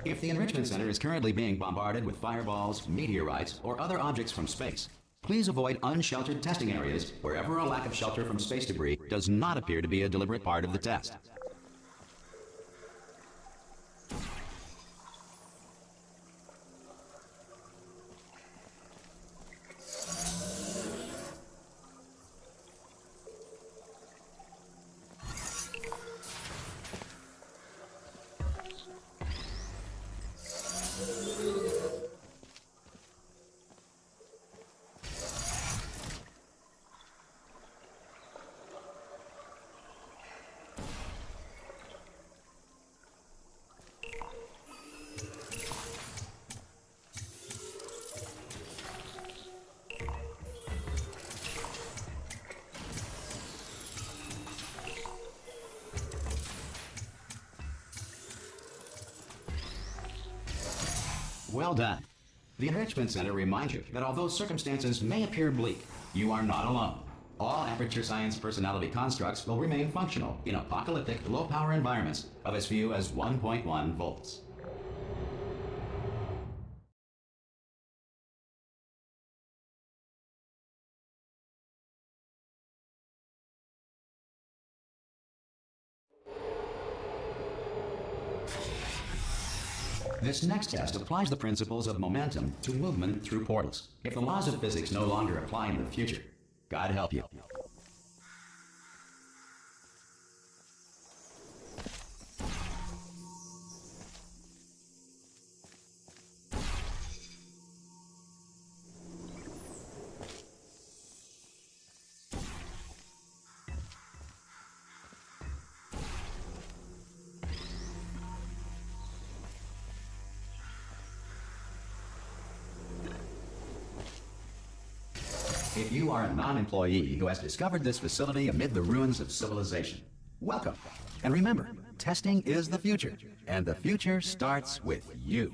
If the Enrichment Center is currently being bombarded with fireballs, meteorites, or other objects from space, please avoid unsheltered testing areas wherever a lack of shelter from space debris does not appear to be a deliberate part of the test. Well done. The Enrichment Center reminds you that although circumstances may appear bleak, you are not alone. All Aperture Science personality constructs will remain functional in apocalyptic, low-power environments of as few as 1.1 volts. This next test applies the principles of momentum to movement through portals. If the laws of physics no longer apply in the future, God help you. If you are a non-employee who has discovered this facility amid the ruins of civilization, welcome. And remember, testing is the future, and the future starts with you.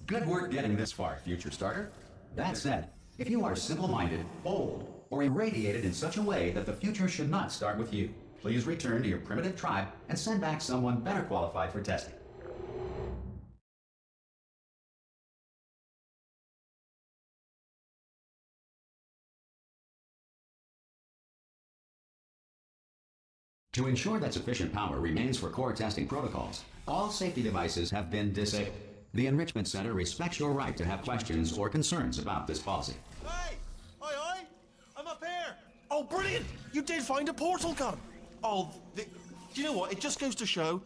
Good work getting this far, future starter. That said, if you are simple-minded, bold, or irradiated in such a way that the future should not start with you, please return to your primitive tribe and send back someone better qualified for testing. To ensure that sufficient power remains for core testing protocols, all safety devices have been disabled. The Enrichment Center respects your right to have questions or concerns about this policy. Hey! Oi, oi! I'm up here! Oh, brilliant! You did find a portal gun! Oh, do you know what? It just goes to show,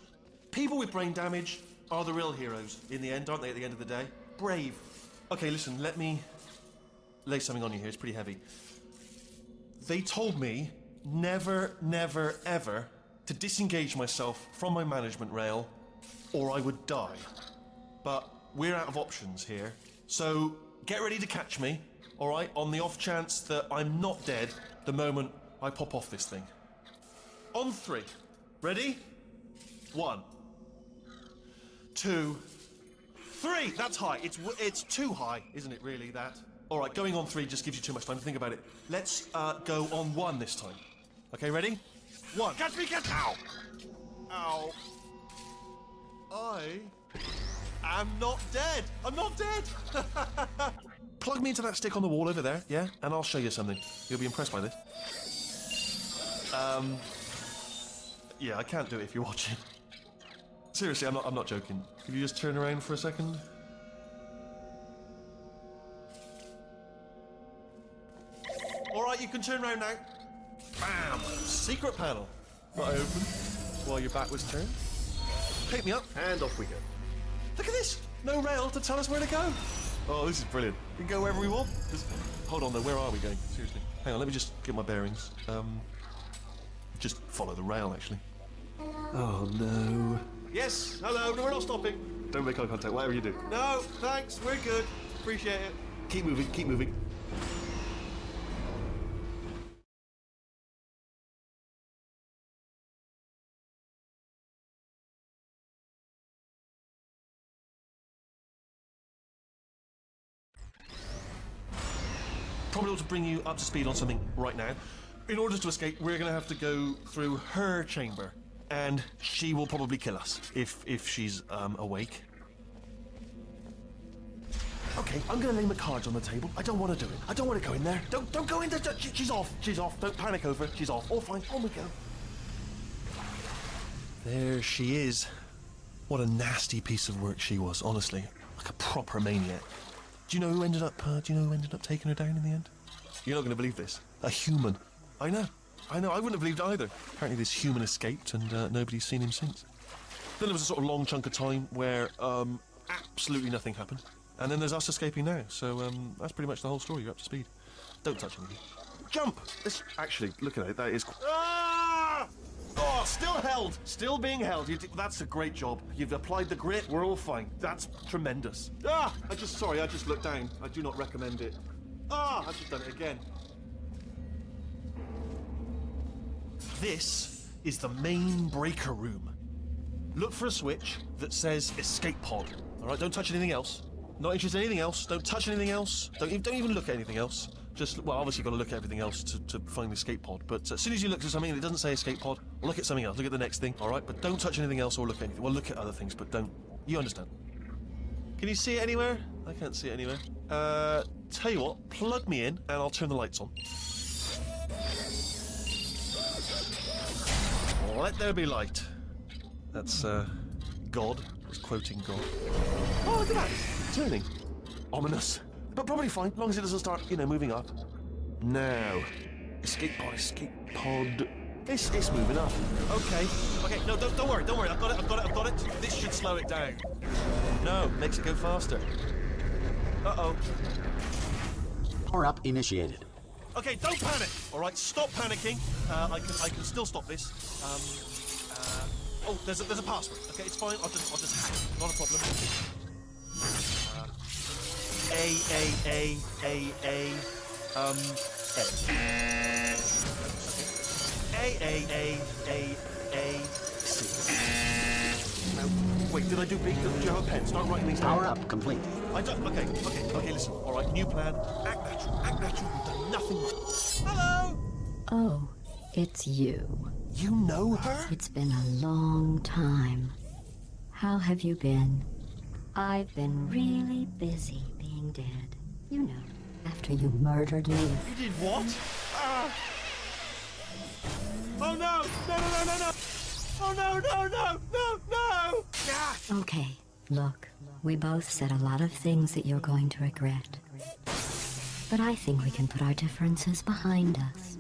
people with brain damage are the real heroes in the end, aren't they, at the end of the day? Brave. Okay, listen, let me lay something on you here. It's pretty heavy. They told me never, never, ever to disengage myself from my management rail or I would die. But we're out of options here, so get ready to catch me, all right, on the off chance that I'm not dead the moment I pop off this thing. On 3. Ready? 1, 2, 3. That's high. It's too high, isn't it, really, that? All right, going on 3 just gives you too much time to think about it. Let's go on 1 this time. Okay, ready? 1. Catch me, catch... Ow! Ow. I'm not dead! I'm not dead! Plug me into that stick on the wall over there, yeah? And I'll show you something. You'll be impressed by this. Yeah, I can't do it if you're watching. Seriously, I'm not joking. Could you just turn around for a second? Alright, you can turn around now. Bam! Secret panel. Not open while your back was turned. Pick me up, and off we go. Look at this! No rail to tell us where to go. Oh, this is brilliant. We can go wherever we want. Hold on, though. Where are we going? Seriously. Hang on, let me just get my bearings. Just follow the rail, actually. Oh, no. Yes, hello. No, we're not stopping. Don't make eye contact, whatever you do. No, thanks. We're good. Appreciate it. Keep moving, keep moving. Probably ought to bring you up to speed on something right now. In order to escape, we're going to have to go through her chamber. And she will probably kill us, if she's, awake. Okay, I'm going to lay my cards on the table. I don't want to do it. I don't want to go in there. Don't go in there. She's off. She's off. Don't panic over it. She's off. All fine. On we go. There she is. What a nasty piece of work she was, honestly. Like a proper maniac. Do you know who ended up taking her down in the end? You're not going to believe this. A human. I know. I wouldn't have believed it either. Apparently this human escaped and nobody's seen him since. Then there was a sort of long chunk of time where absolutely nothing happened. And then there's us escaping now. So that's pretty much the whole story. You're up to speed. Don't touch anything. Jump! Actually, look at it. That is... Ah! Oh, still held. Still being held. That's a great job. You've applied the grit. We're all fine. That's tremendous. Ah! I just looked down. I do not recommend it. Ah! I've just done it again. This is the main breaker room. Look for a switch that says escape pod. All right, don't touch anything else. Not interested in anything else. Don't touch anything else. Don't even look at anything else. Just, well, obviously you've got to look at everything else to find the escape pod. But as soon as you look at something and it doesn't say escape pod, look at something else. Look at the next thing, all right? But don't touch anything else or look at anything. Well, look at other things, but don't. You understand? Can you see it anywhere? I can't see it anywhere. Tell you what, plug me in and I'll turn the lights on. Let there be light. That's, God. I was quoting God. Oh, look at that! Turning. Ominous. But probably fine, as long as it doesn't start, moving up. Now. Escape pod. It's moving up. Okay. No, don't worry. I've got it. This should slow it down. No, makes it go faster. Uh-oh. Power up initiated. Okay, don't panic. All right, stop panicking. I can still stop this. Oh, there's a password. Okay, it's fine. I'll just hack it. Not a problem. A. C. No, wait, did I do B? Do you have a pen? Start writing these down. Power up complete. I don't. Okay, listen. All right, new plan. Act natural. You've done nothing wrong. Hello! Oh, it's you. You know her? It's been a long time. How have you been? I've been really busy being dead. You know, after you murdered me. You did what? Oh no! No! Oh no! Ah! Okay, look, we both said a lot of things that you're going to regret. But I think we can put our differences behind us.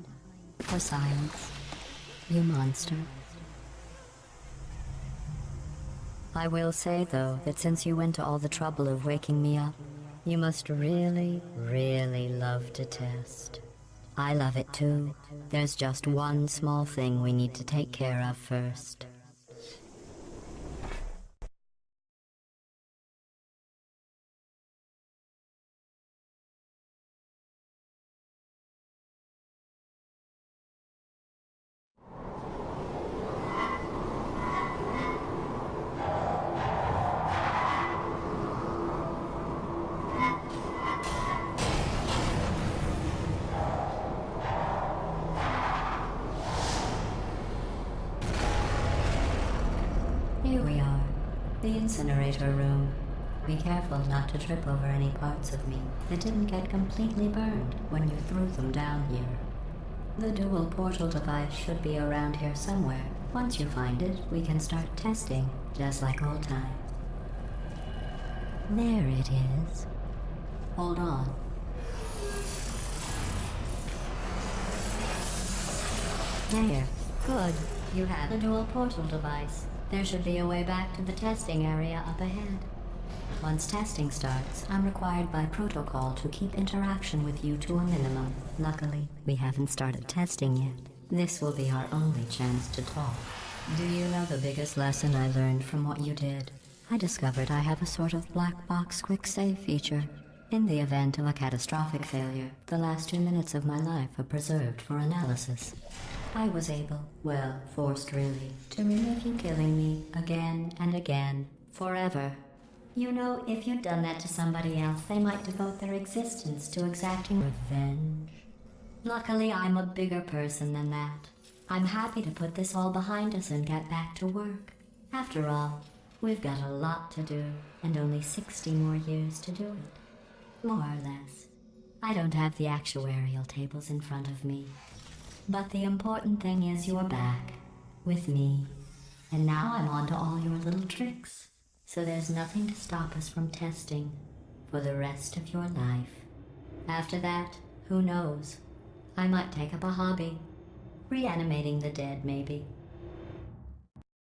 For science, you monster. I will say, though, that since you went to all the trouble of waking me up, you must really, really love to test. I love it too. There's just one small thing we need to take care of first. Here we are, the incinerator room. Be careful not to trip over any parts of me that didn't get completely burned when you threw them down here. The dual portal device should be around here somewhere. Once you find it, we can start testing, just like old times. There it is. Hold on. There. Good. You have the dual portal device. There should be a way back to the testing area up ahead. Once testing starts, I'm required by protocol to keep interaction with you to a minimum. Luckily, we haven't started testing yet. This will be our only chance to talk. Do you know the biggest lesson I learned from what you did? I discovered I have a sort of black box quick save feature. In the event of a catastrophic failure, the last 2 minutes of my life are preserved for analysis. I was able, well, forced really, to relive you killing me again and again, forever. You know, if you'd done that to somebody else, they might devote their existence to exacting revenge. Luckily, I'm a bigger person than that. I'm happy to put this all behind us and get back to work. After all, we've got a lot to do, and only 60 more years to do it. More or less. I don't have the actuarial tables in front of me. But the important thing is you're back, with me. And now I'm on to all your little tricks. So there's nothing to stop us from testing for the rest of your life. After that, who knows? I might take up a hobby. Reanimating the dead, maybe.